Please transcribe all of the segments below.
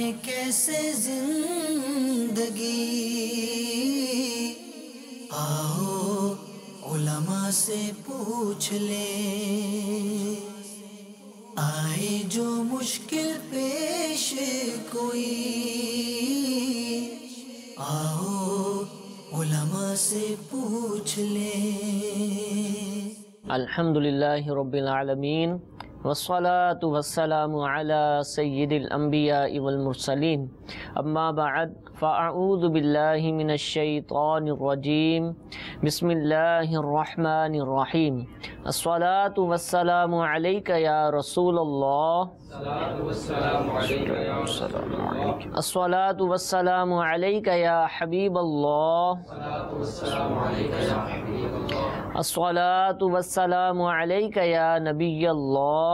گزاریں کیسے زندگی، آؤ علماء سے پوچھ لیں، آئے جو مشکل پیش کوئی، آؤ علماء سے پوچھ لیں۔ الحمدللہ رب العالمین والصلاة والسلام علی سید الانبیاء والمرسلین، اما بعد فاعوذ باللہ من الشیطان الرجیم، بسم اللہ الرحمن الرحیم۔ الصلاة والسلام علیک یا رسول اللہ، الصلاة والسلام علیک یا حبیب اللہ، الصلاة والسلام علیک یا نبی اللہ،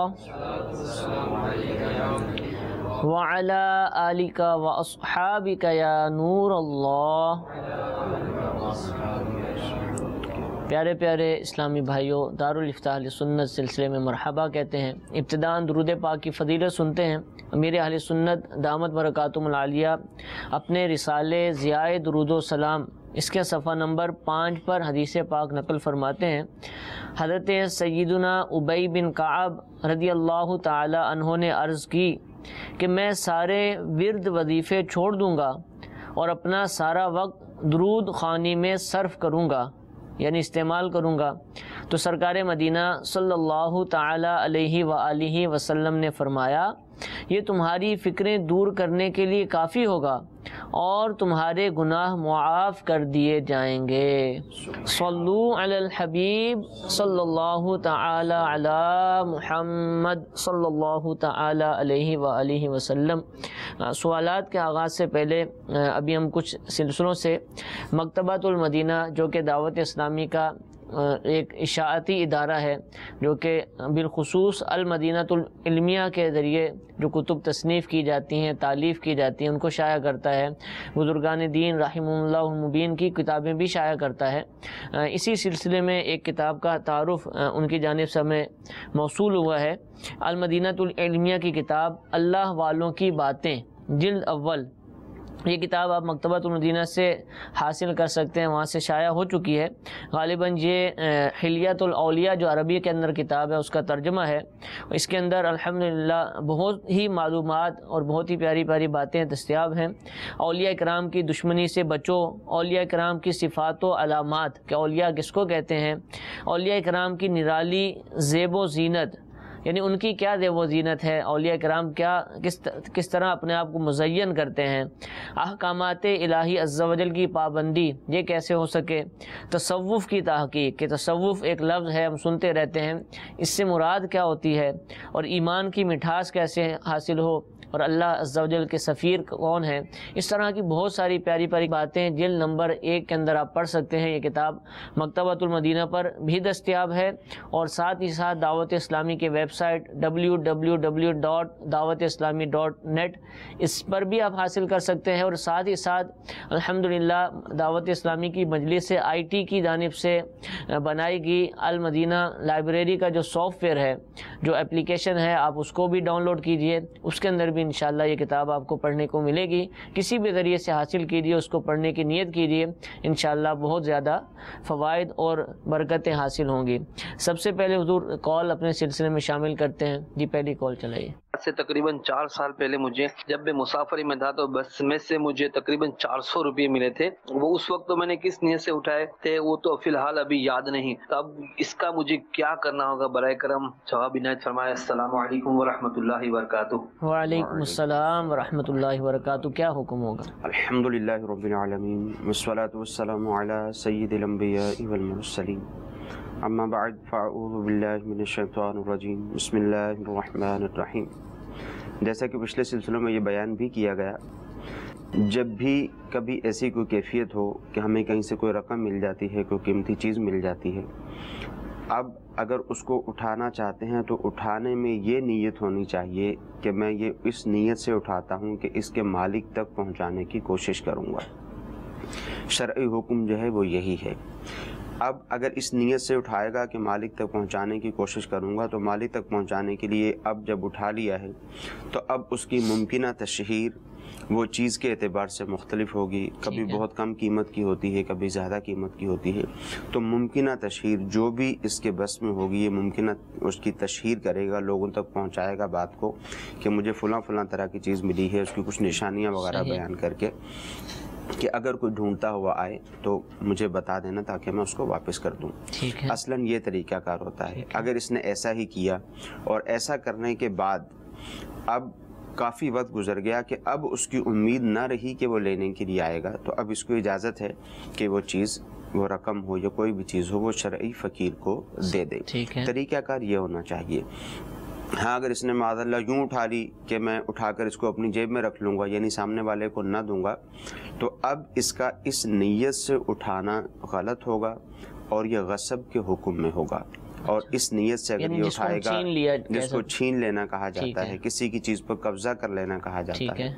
وعلی آلک واصحابک یا نور اللہ۔ پیارے پیارے اسلامی بھائیوں، دارالفتاح اہل سنت سلسلے میں مرحبا کہتے ہیں۔ ابتداءً درود پاک کی فضیلت سنتے ہیں۔ امیر اہل سنت دامت برکاتہم العالیہ اپنے رسالے ضیاء درود و سلام اس کے صفحہ نمبر 5 پر حدیث پاک نقل فرماتے ہیں، حضرت سیدنا ابی بن کعب رضی اللہ تعالی عنہ نے عرض کی کہ میں سارے ورد وظیفے چھوڑ دوں گا اور اپنا سارا وقت درود خوانی میں صرف کروں گا، یعنی استعمال کروں گا۔ تو سرکار مدینہ صلی اللہ تعالی علیہ وآلہ وسلم نے فرمایا، یہ تمہاری فکریں دور کرنے کے لیے کافی ہوگا اور تمہارے گناہ معاف کر دیے جائیں گے۔ صلو علی الحبیب صلی اللہ تعالی علی محمد صلی اللہ تعالی علیہ وآلہ وسلم۔ سوالات کے آغاز سے پہلے ابھی ہم کچھ سلسلوں سے مکتبۃ المدینہ جو کہ دعوت اسلامی کا ایک اشاعتی ادارہ ہے، جو کہ بالخصوص المدینۃ العلمیہ کے ذریعے جو کتب تصنیف کی جاتی ہیں، تالیف کی جاتی ہیں، ان کو شائع کرتا ہے، بزرگان دین رحمہ اللہ المبین کی کتابیں بھی شائع کرتا ہے۔ اسی سلسلے میں ایک کتاب کا تعارف ان کی جانب سے ہمیں موصول ہوا ہے، المدینۃ العلمیہ کی کتاب اللہ والوں کی باتیں، جلد اول۔ یہ کتاب آپ مکتبۃ المدینہ سے حاصل کر سکتے ہیں، وہاں سے شائع ہو چکی ہے۔ غالباً یہ حلیۃ الاولیاء جو عربی کے اندر کتاب ہے اس کا ترجمہ ہے۔ اس کے اندر الحمدللہ بہت ہی معلومات اور بہت ہی پیاری پیاری باتیں دستیاب ہیں۔ اولیاء کرام کی دشمنی سے بچو، اولیاء کرام کی صفات و علامات کہ اولیاء کس کو کہتے ہیں، اولیاء کرام کی نرالی زیب و زینت، یعنی ان کی کیا زیب و زینت ہے، اولیاء کرام کس طرح اپنے آپ کو مزین کرتے ہیں، احکامات الہی عز و جل کی پابندی یہ کیسے ہو سکے، تصوف کی تحقیق کہ تصوف ایک لفظ ہے ہم سنتے رہتے ہیں، اس سے مراد کیا ہوتی ہے، اور ایمان کی مٹھاس کیسے حاصل ہو، اور اللہ عز و جل کے سفیر کون ہے۔ اس طرح کی بہت ساری پیاری پیاری باتیں جلد نمبر 1 کے اندر آپ پڑھ سکتے ہیں۔ یہ کتاب مکتبۃ المدینہ پر بھی دستیاب ہے، اور ساتھ ہی ساتھ دعوت اسلامی کے ویب سائٹ www.dawatیslami.net اس پر بھی آپ حاصل کر سکتے ہیں، اور ساتھ ہی ساتھ الحمدللہ دعوت اسلامی کی مجلس IT کی جانب سے بنائی گئی المدینہ لائبریری کا جو سافٹ ویئر ہے، جو اپلیکیشن ہے، آپ اس کو بھی ڈاؤن لوڈ کیجئے، اس کے اندر بھی انشاءاللہ یہ کتاب آپ کو پڑھنے کو ملے گی۔ کسی بھی ذریعے سے حاصل کیجئے، اس کو پڑھنے کی نیت کیجئے، انشاءاللہ بہت زیادہ فوائد اور برکتیں حاصل ہوں گی۔ سب سے پہلے حضور کال اپنے سلسلے میں شامل کرتے ہیں۔ جی پہلی کال چلائیے۔ سے تقریباً 4 سال پہلے مجھے جب میں مسافری میں تھا تو بس میں سے مجھے تقریباً 400 روپے ملے تھے۔ وہ اس وقت تو میں نے کس نیت سے اٹھائے تھے وہ تو فی الحال ابھی یاد نہیں۔ تو اب اس کا مجھے کیا کرنا ہوگا برائے کرم جواب عنایت فرمائے۔ السلام علیکم ورحمۃ اللہ وبرکاتہ۔ وعلیکم السلام ورحمۃ اللہ وبرکاتہ۔ کیا حکم ہوگا؟ الحمدللہ رب العالمین والصلاة والسلام علی سید الانبیاء والمرسلین، اما بعد فاعوذ باللہ من الشیطان الرجیم، بسم اللہ الرحمن الرحیم۔ جیسا کہ پچھلے سلسلوں میں یہ بیان بھی کیا گیا، جب بھی کبھی ایسی کوئی کیفیت ہو کہ ہمیں کہیں سے کوئی رقم مل جاتی ہے، کوئی قیمتی چیز مل جاتی ہے، اب اگر اس کو اٹھانا چاہتے ہیں تو اٹھانے میں یہ نیت ہونی چاہیے کہ میں یہ اس نیت سے اٹھاتا ہوں کہ اس کے مالک تک پہنچانے کی کوشش کروں گا۔ شرعی حکم جو ہے وہ یہی ہے۔ اب اگر اس نیت سے اٹھائے گا کہ مالک تک پہنچانے کی کوشش کروں گا، تو مالک تک پہنچانے کے لیے اب جب اٹھا لیا ہے تو اب اس کی ممکنہ تشہیر وہ چیز کے اعتبار سے مختلف ہوگی، کبھی بہت کم قیمت کی ہوتی ہے، کبھی زیادہ قیمت کی ہوتی ہے، تو ممکنہ تشہیر جو بھی اس کے بس میں ہوگی یہ ممکنہ اس کی تشہیر کرے گا، لوگوں تک پہنچائے گا بات کو کہ مجھے فلاں طرح کی چیز ملی ہے، اس کی کچھ نشانیاں وغیرہ بیان کر کے کہ اگر کوئی ڈھونڈتا ہوا آئے تو مجھے بتا دینا تاکہ میں اس کو واپس کر دوں۔ اصلاً یہ طریقہ کار ہوتا ہے۔ اگر اس نے ایسا ہی کیا اور ایسا کرنے کے بعد اب کافی وقت گزر گیا کہ اب اس کی امید نہ رہی کہ وہ لینے کے لیے آئے گا، تو اب اس کو اجازت ہے کہ وہ چیز، وہ رقم ہو یا کوئی بھی چیز ہو، وہ شرعی فقیر کو دے دے۔ طریقہ کار یہ ہونا چاہیے۔ ہاں اگر اس نے معاذ اللہ یوں اٹھا لی کہ میں اٹھا کر اس کو اپنی جیب میں رکھ لوں گا، یعنی سامنے والے کو نہ دوں گا، تو اب اس کا اس نیت سے اٹھانا غلط ہوگا اور یہ غصب کے حکم میں ہوگا۔ اور اس نیت سے اگر یہ اٹھائے گا، جس کو چھین لینا کہا جاتا ہے، کسی کی چیز پر قبضہ کر لینا کہا جاتا ہے،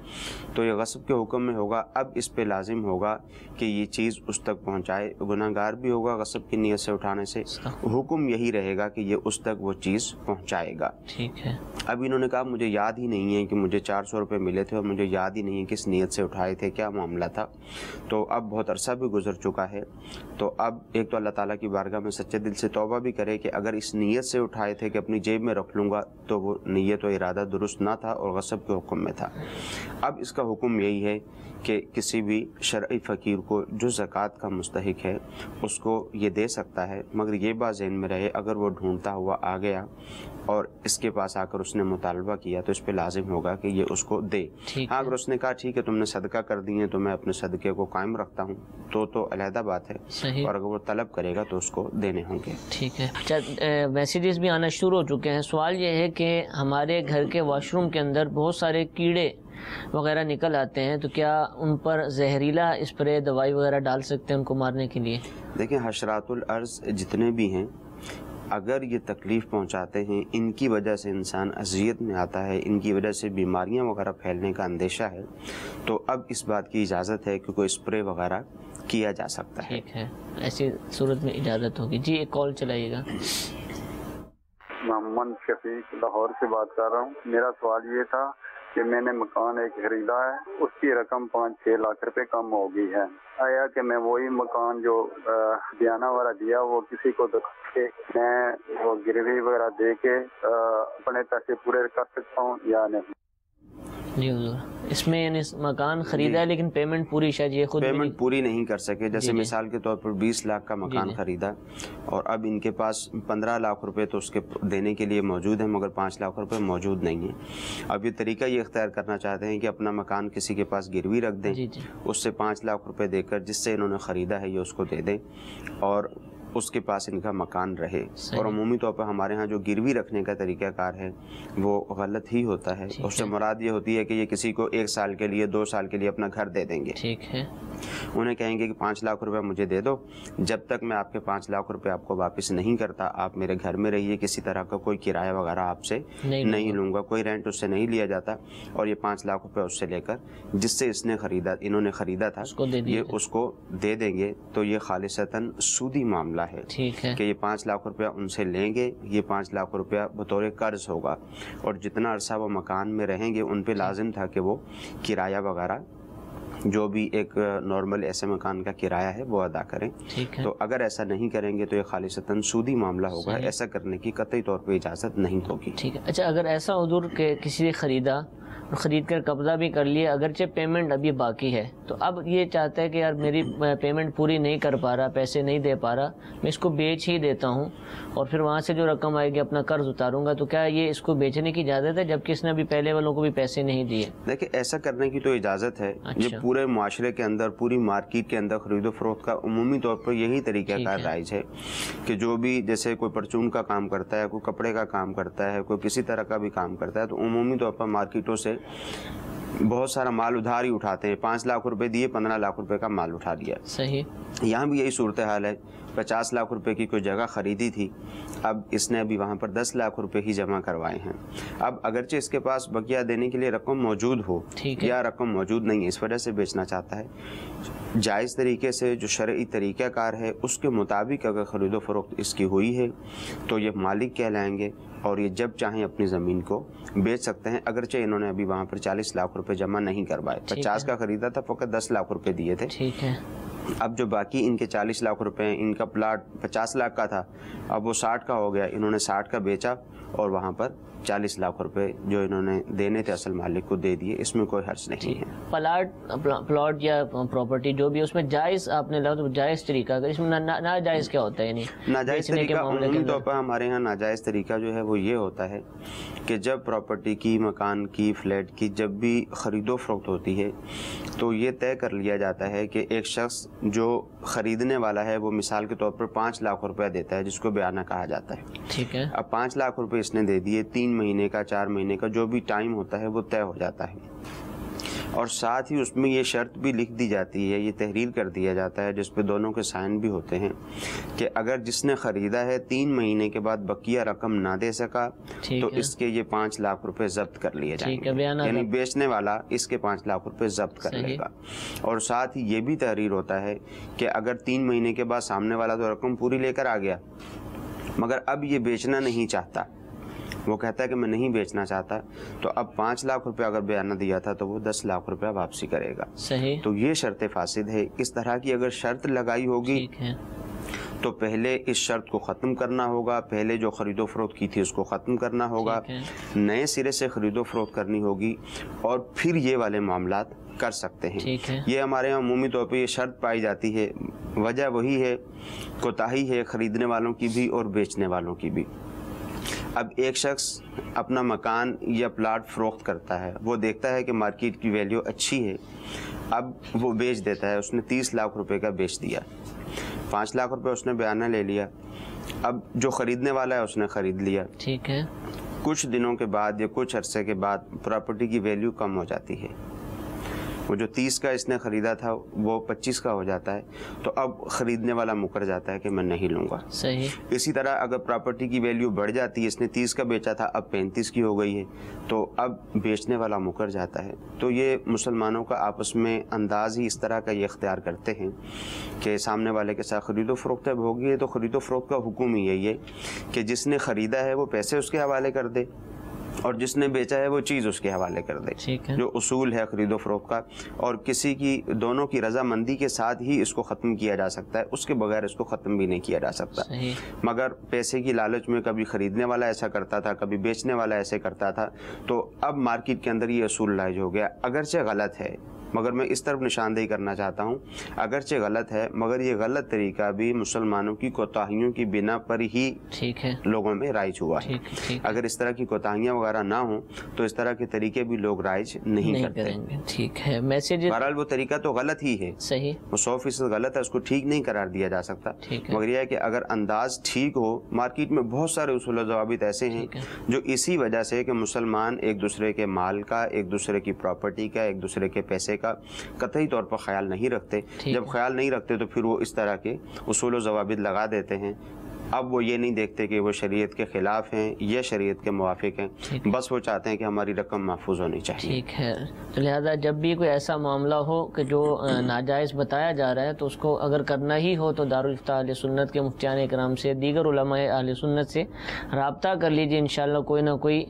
تو یہ غصب کے حکم میں ہوگا۔ اب اس پہ لازم ہوگا کہ یہ چیز اس تک پہنچائے، گناہ گار بھی ہوگا غصب کی نیت سے اٹھانے سے، حکم یہی رہے گا کہ یہ اس تک وہ چیز پہنچائے گا۔ اب انہوں نے کہا مجھے یاد ہی نہیں ہے کہ مجھے 400 روپے ملے تھے اور مجھے یاد ہی نہیں ہے کس نیت سے اٹھائے تھے، کیا معاملہ تھا، تو اب بہت عرصہ بھی گزر چکا ہے، تو اب ایک تو اللہ تعالیٰ کی بارگاہ میں سچے دل سے توبہ بھی کرے کہ اگر اس نیت سے اٹھائے تھے کہ اپنی جیب میں رکھ لوں گا تو وہ نیت و ارادہ درست نہ تھا اور غصب کے حکم میں تھا۔ اب اس کا حکم یہی ہے کہ کسی بھی شرعی فقیر کو جو زکوٰۃ کا مستحق ہے اس کو یہ دے سکتا ہے، مگر یہ بات ذہن میں رہے اگر وہ ڈھونڈتا ہوا آ گیا اور اس کے پاس آ کر اس نے مطالبہ کیا تو اس پہ لازم ہوگا کہ یہ اس کو دے۔ ہاں اگر اس نے کہا ٹھیک ہے تم نے صدقہ کر دی ہے تو میں اپنے صدقے کو قائم رکھتا ہوں تو علیحدہ بات ہے، اور اگر وہ طلب کرے گا تو اس کو دینے ہوں گے۔ ٹھیک ہے۔ اچھا، میسیجز بھی آنا شروع ہو چکے ہیں۔ سوال یہ ہے کہ ہمارے گھر کے واش روم کے اندر بہت سارے کیڑے وغیرہ نکل آتے ہیں، تو کیا ان پر زہریلا اسپرے دوائی وغیرہ ڈال سکتے ہیں ان کو مارنے کے لیے؟ دیکھیں حشرات الارض جتنے بھی ہیں اگر یہ تکلیف پہنچاتے ہیں، ان کی وجہ سے انسان اذیت میں آتا ہے، ان کی وجہ سے بیماریاں وغیرہ پھیلنے کا اندیشہ ہے، تو اب اس بات کی اجازت ہے کہ کوئی اسپرے وغیرہ کیا جا سکتا ہے۔ ٹھیک ہے، ایسی صورت میں اجازت ہوگی۔ جی ایک کال چلائیے گا۔ محمد شفیق لاہور سے بات کر رہا ہوں۔ میرا سوال یہ تھا کہ میں نے مکان ایک خریدا ہے، اس کی رقم 5-6 لاکھ روپے کم ہو گئی ہے، آیا کہ میں وہی مکان جو بیانہ وغیرہ دیا وہ کسی کو دکھا کے میں وہ گروی وغیرہ دے کے اپنے پیسے پورے کر سکتا ہوں یا نہیں؟ جی حضور، اس میں یعنی مکان خریدا ہے لیکن پیمنٹ پوری شاید یہ خود پیمنٹ پوری نہیں کر سکے، جیسے مثال کے طور پر 20 لاکھ کا مکان خریدا اور اب ان کے پاس 15 لاکھ روپے تو اس کے دینے کے لیے موجود ہیں مگر 5 لاکھ روپے موجود نہیں ہیں۔ اب یہ طریقہ یہ اختیار کرنا چاہتے ہیں کہ اپنا مکان کسی کے پاس گروی رکھ دیں، اس سے 5 لاکھ روپے دے کر جس سے انہوں نے خریدا ہے یہ اس کو دے دیں اور اس کے پاس ان کا مکان رہے۔ اور عمومی طور پر ہمارے ہاں جو گروی رکھنے کا طریقہ کار ہے وہ غلط ہی ہوتا ہے، اس سے مراد یہ ہوتی ہے کہ یہ کسی کو 1 سال کے لیے 2 سال کے لیے اپنا گھر دے دیں گے، ٹھیک ہے، انہیں کہیں گے کہ 5 لاکھ روپے مجھے دے دو، جب تک میں آپ کے 5 لاکھ روپے آپ کو واپس نہیں کرتا آپ میرے گھر میں رہیے، کسی طرح کا کوئی کرایہ وغیرہ آپ سے نہیں لوں گا، کوئی رینٹ اس سے نہیں لیا جاتا، اور یہ 5 لاکھ روپے اس سے لے کر جس سے اس نے خریدا انہوں نے خریدا تھا یہ اس کو دے دیں گے، تو یہ خالصتاً سودی معاملہ ہے کہ یہ 5 لاکھ روپیہ ان سے لیں گے، یہ 5 لاکھ روپیہ بطور قرض ہوگا، اور جتنا عرصہ وہ مکان میں رہیں گے ان پہ لازم تھا کہ وہ کرایہ وغیرہ جو بھی ایک نارمل ایسے مکان کا کرایہ ہے وہ ادا کریں۔ تو اگر ایسا نہیں کریں گے تو یہ خالصتاً سودی معاملہ ہوگا، ایسا کرنے کی قطعی طور پہ اجازت نہیں ہوگی۔ ٹھیک ہے۔ اچھا اگر ایسا حضور کہ کسی نے خریدا اور خرید کر قبضہ بھی کر لیا، اگرچہ پیمنٹ ابھی باقی ہے، تو اب یہ چاہتا ہے کہ یار میری پیمنٹ پوری نہیں کر پا رہا، پیسے نہیں دے پا رہا، میں اس کو بیچ ہی دیتا ہوں اور پھر وہاں سے جو رقم آئے گی اپنا قرض اتاروں گا، تو کیا یہ اس کو بیچنے کی اجازت ہے جبکہ اس نے ابھی پہلے والوں کو بھی پیسے نہیں دیے؟ دیکھیں ایسا کرنے کی تو اجازت ہے، یہ پورے معاشرے کے اندر پوری مارکیٹ کے اندر خرید و فروخت کا عمومی طور پر یہی طریقہ کار رائج ہے کہ جو بھی جیسے کوئی پرچون کا کام کرتا ہے، کوئی کپڑے کا کام کرتا ہے، کوئی کسی طرح کا بھی کام کرتا ہے، تو عمومی طور پر مارکیٹوں سے بہت سارا مال ادھار ہی اٹھاتے ہیں، 5 لاکھ روپے دیے 15 لاکھ روپے کا مال اٹھا لیا۔ صحیح، یہاں بھی یہی صورتحال ہے، 50 لاکھ روپے کی کوئی جگہ خریدی تھی، اب اس نے ابھی وہاں پر 10 لاکھ روپے ہی جمع کروائے ہیں، اب اگرچہ اس کے پاس بقیہ دینے کے لیے رقم موجود ہو یا رقم موجود نہیں ہے، اس وجہ سے بیچنا چاہتا ہے، جائز طریقے سے جو شرعی طریقہ کار ہے اس کے مطابق اگر خرید و فروخت اس کی ہوئی ہے تو یہ مالک کہلائیں گے، اور یہ جب چاہیں اپنی زمین کو بیچ سکتے ہیں، اگرچہ انہوں نے ابھی وہاں پر 40 لاکھ روپے جمع نہیں کروائے، 50 کا خریدا تھا، فقط 10 لاکھ روپے دیے تھے۔ ٹھیک ہے، اب جو باقی ان کے 40 لاکھ روپے ہیں، ان کا پلاٹ 50 لاکھ کا تھا، اب وہ 60 کا ہو گیا، انہوں نے 60 کا بیچا اور وہاں پر 40 لاکھ روپے جو انہوں نے دینے تھے اصل مالک کو دے دیے، اس میں کوئی حرج نہیں ہے۔ پلاٹ یا پراپرٹی جو بھی ہے اس میں جائز آپ نے لفظ جائز طریقہ، اس میں ناجائز کیا ہوتا ہے؟ یعنی ناجائز طریقہ عمومی طور پر ہمارے ہاں ناجائز طریقہ جو ہے وہ یہ ہوتا ہے کہ جب پراپرٹی کی، مکان کی، فلیٹ کی جب بھی خرید و فروخت ہوتی ہے تو یہ طے کر لیا جاتا ہے کہ ایک شخص جو خریدنے والا ہے وہ مثال کے طور پر 5 لاکھ روپیہ دیتا ہے، جس کو بیانہ کہا جاتا ہے۔ ٹھیک ہے، اب 5 لاکھ روپے اس نے دے دیے، 3 مہینے کا، 4 مہینے کا جو بھی ٹائم ہوتا ہے وہ طے ہو جاتا ہے، اور ساتھ ہی اس میں یہ شرط بھی لکھ دی جاتی ہے، یہ تحریر کر دیا جاتا ہے جس پہ دونوں کے سائن بھی ہوتے ہیں کہ اگر جس نے خریدا ہے 3 مہینے کے بعد بقیہ رقم نہ دے سکا تو اس کے یہ 5 لاکھ روپے ضبط کر لیے جائیں گے، یعنی بیچنے والا اس کے 5 لاکھ روپے ضبط کر لے گا۔ اور ساتھ ہی یہ بھی تحریر ہوتا ہے کہ اگر 3 مہینے کے بعد سامنے والا تو رقم پوری لے کر آ گیا مگر اب یہ بیچنا نہیں چاہتا، وہ کہتا ہے کہ میں نہیں بیچنا چاہتا، تو اب 5 لاکھ روپے اگر بیانہ دیا تھا تو وہ 10 لاکھ روپے واپسی کرے گا۔ صحیح، تو یہ شرط فاسد ہے۔ اس طرح کی اگر شرط لگائی ہوگی تو پہلے اس شرط کو ختم کرنا ہوگا، پہلے جو خرید و فروخت کی تھی اس کو ختم کرنا ہوگا، نئے سرے سے خرید و فروخت کرنی ہوگی، اور پھر یہ والے معاملات کر سکتے ہیں۔ یہ ہمارے یہاں عمومی طور پہ یہ شرط پائی جاتی ہے، وجہ وہی ہے، کوتاہی ہے خریدنے والوں کی بھی اور بیچنے والوں کی بھی۔ اب ایک شخص اپنا مکان یا پلاٹ فروخت کرتا ہے، وہ دیکھتا ہے کہ مارکیٹ کی ویلیو اچھی ہے، اب وہ بیچ دیتا ہے، اس نے 30 لاکھ روپے کا بیچ دیا، 5 لاکھ روپے اس نے بیانہ لے لیا، اب جو خریدنے والا ہے اس نے خرید لیا۔ ٹھیک ہے، کچھ دنوں کے بعد یا کچھ عرصے کے بعد پراپرٹی کی ویلیو کم ہو جاتی ہے، وہ جو 30 کا اس نے خریدا تھا وہ 25 کا ہو جاتا ہے، تو اب خریدنے والا مکر جاتا ہے کہ میں نہیں لوں گا۔ صحیح، اسی طرح اگر پراپرٹی کی ویلیو بڑھ جاتی ہے، اس نے 30 کا بیچا تھا اب 35 کی ہو گئی ہے، تو اب بیچنے والا مکر جاتا ہے۔ تو یہ مسلمانوں کا آپس میں انداز ہی اس طرح کا یہ اختیار کرتے ہیں کہ سامنے والے کے ساتھ خرید و فروخت اب ہوگی ہے تو خرید و فروخت کا حکم ہی یہی ہے کہ جس نے خریدا ہے وہ پیسے اس کے حوالے کر دے اور جس نے بیچا ہے وہ چیز اس کے حوالے کر دے، جو اصول ہے خرید و فروخت کا، اور کسی کی دونوں کی رضامندی کے ساتھ ہی اس کو ختم کیا جا سکتا ہے، اس کے بغیر اس کو ختم بھی نہیں کیا جا سکتا۔ مگر پیسے کی لالچ میں کبھی خریدنے والا ایسا کرتا تھا، کبھی بیچنے والا ایسے کرتا تھا، تو اب مارکیٹ کے اندر یہ اصول رائج ہو گیا، اگرچہ غلط ہے مگر میں اس طرف نشاندہی کرنا چاہتا ہوں، اگرچہ غلط ہے مگر یہ غلط طریقہ بھی مسلمانوں کی کوتاہیوں کی بنا پر ہی لوگوں میں رائج ہوا ہے۔ اگر اس طرح کی کوتاہیاں وغیرہ نہ ہوں تو اس طرح کے طریقے بھی لوگ رائج نہیں کرتے۔ ٹھیک ہے، میسج بہرحال وہ طریقہ تو غلط ہی ہے، صحیح، وہ 100% غلط ہے، اس کو ٹھیک نہیں قرار دیا جا سکتا، مگر یہ ہے کہ اگر انداز ٹھیک ہو، مارکیٹ میں بہت سارے اصول و ضوابط ایسے ہیں جو اسی وجہ سے کہ مسلمان ایک دوسرے کے مال کا، ایک دوسرے کی پراپرٹی کا، ایک دوسرے کے پیسے کا قطعی طور پر خیال نہیں رکھتے۔ جب خیال نہیں رکھتے تو پھر وہ اس طرح کے اصول و ضوابط لگا دیتے ہیں۔ اب وہ یہ نہیں دیکھتے کہ وہ شریعت کے خلاف ہیں یا شریعت کے موافق ہیں، بس وہ چاہتے ہیں کہ ہماری رقم محفوظ ہونی چاہیے۔ ٹھیک ہے، تو لہذا جب بھی کوئی ایسا معاملہ ہو کہ جو ناجائز بتایا جا رہا ہے تو اس کو اگر کرنا ہی ہو تو دارالافتاء اہل سنت کے مفتیان اکرام سے، دیگر علماء اہل سنت سے رابطہ کر لیجئے، انشاءاللہ کوئی نہ کوئی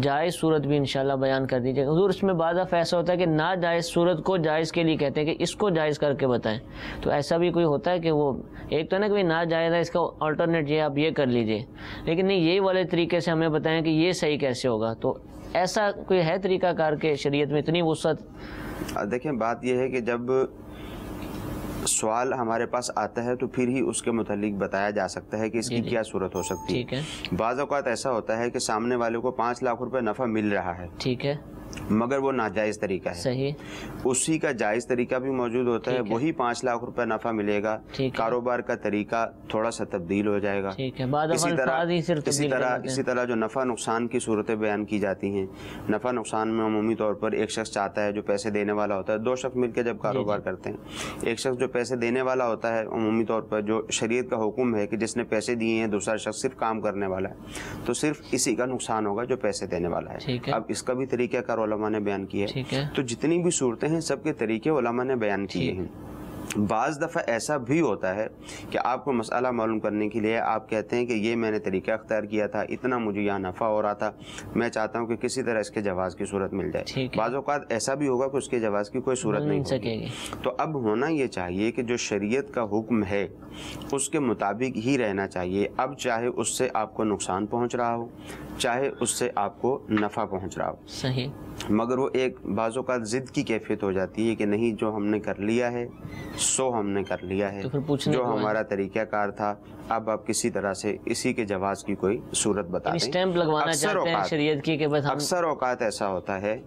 جائز صورت بھی انشاءاللہ بیان کر دیجیے۔ حضور اس میں بعض دفعہ ایسا ہوتا ہے کہ ناجائز صورت کو جائز کے لیے کہتے ہیں کہ اس کو جائز کر کے بتائیں، تو ایسا بھی کوئی ہوتا ہے کہ وہ ایک تو ہے نا کہ ناجائز ہے، اس کا آلٹرنیٹ یہ آپ یہ کر لیجئے، لیکن نہیں یہی والے طریقے سے ہمیں بتائیں کہ یہ صحیح کیسے ہوگا، تو ایسا کوئی ہے طریقہ کار کے شریعت میں اتنی وسعت؟ دیکھیں بات یہ ہے کہ جب سوال ہمارے پاس آتا ہے تو پھر ہی اس کے متعلق بتایا جا سکتا ہے کہ اس کی کیا صورت ہو سکتی ہے۔ بعض اوقات ایسا ہوتا ہے کہ سامنے والے کو 5 لاکھ روپے نفع مل رہا ہے، ٹھیک ہے، مگر وہ ناجائز طریقہ ہے، صحیح، اسی کا جائز طریقہ بھی موجود ہوتا ہے، وہی 5 لاکھ روپے نفع ملے گا، کاروبار کا طریقہ تھوڑا سا تبدیل ہو جائے گا۔ اسی طرح جو نفع نقصان کی صورتیں بیان کی جاتی ہیں، نفع نقصان میں عمومی طور پر ایک شخص چاہتا ہے جو پیسے دینے والا ہوتا ہے، 2 شخص مل کے جب کاروبار کرتے ہیں، ایک شخص جو پیسے دینے والا ہوتا ہے، عمومی طور پر جو شریعت کا حکم ہے کہ جس نے پیسے دیے ہیں دوسرا شخص صرف کام کرنے والا ہے، تو صرف اسی کا نقصان ہوگا جو پیسے دینے والا ہے۔ اب اس کا بھی طریقہ کار علماء نے بیان کیا ہے، تو جتنی بھی صورتیں ہیں سب کے طریقے علماء نے بیان کیے ہیں۔ بعض دفعہ ایسا بھی ہوتا ہے کہ آپ کو مسئلہ معلوم کرنے کے لیے آپ کہتے ہیں کہ یہ میں نے طریقہ اختیار کیا تھا، اتنا مجھے یہاں نفع ہو رہا تھا، میں چاہتا ہوں کہ کسی طرح اس کے جواز کی صورت مل جائے. بعض اوقات ایسا بھی ہوگا کہ اس کے جواز کی کوئی صورت نہیں ہوگی. تو اب ہونا یہ چاہیے کہ جو شریعت کا حکم ہے اس کے مطابق ہی رہنا چاہیے. اب چاہے اس سے آپ کو نقصان پہنچ رہا ہو، چاہے اس سے آپ کو نفع پہنچ رہا ہو. صحیح. مگر وہ ایک بعض اوقات ضد کی کیفیت ہو جاتی ہے کہ نہیں، جو ہم نے کر لیا ہے سو ہم نے کر لیا ہے، جو ہمارا طریقہ کار تھا اب آپ کسی طرح سے اسی کے جواز کی کوئی صورت بتا دیں. اسٹیمپ لگوانا چاہتے ہیں شریعت کی کہ بس ہم. اکثر اوقات ایسا ہوتا ہے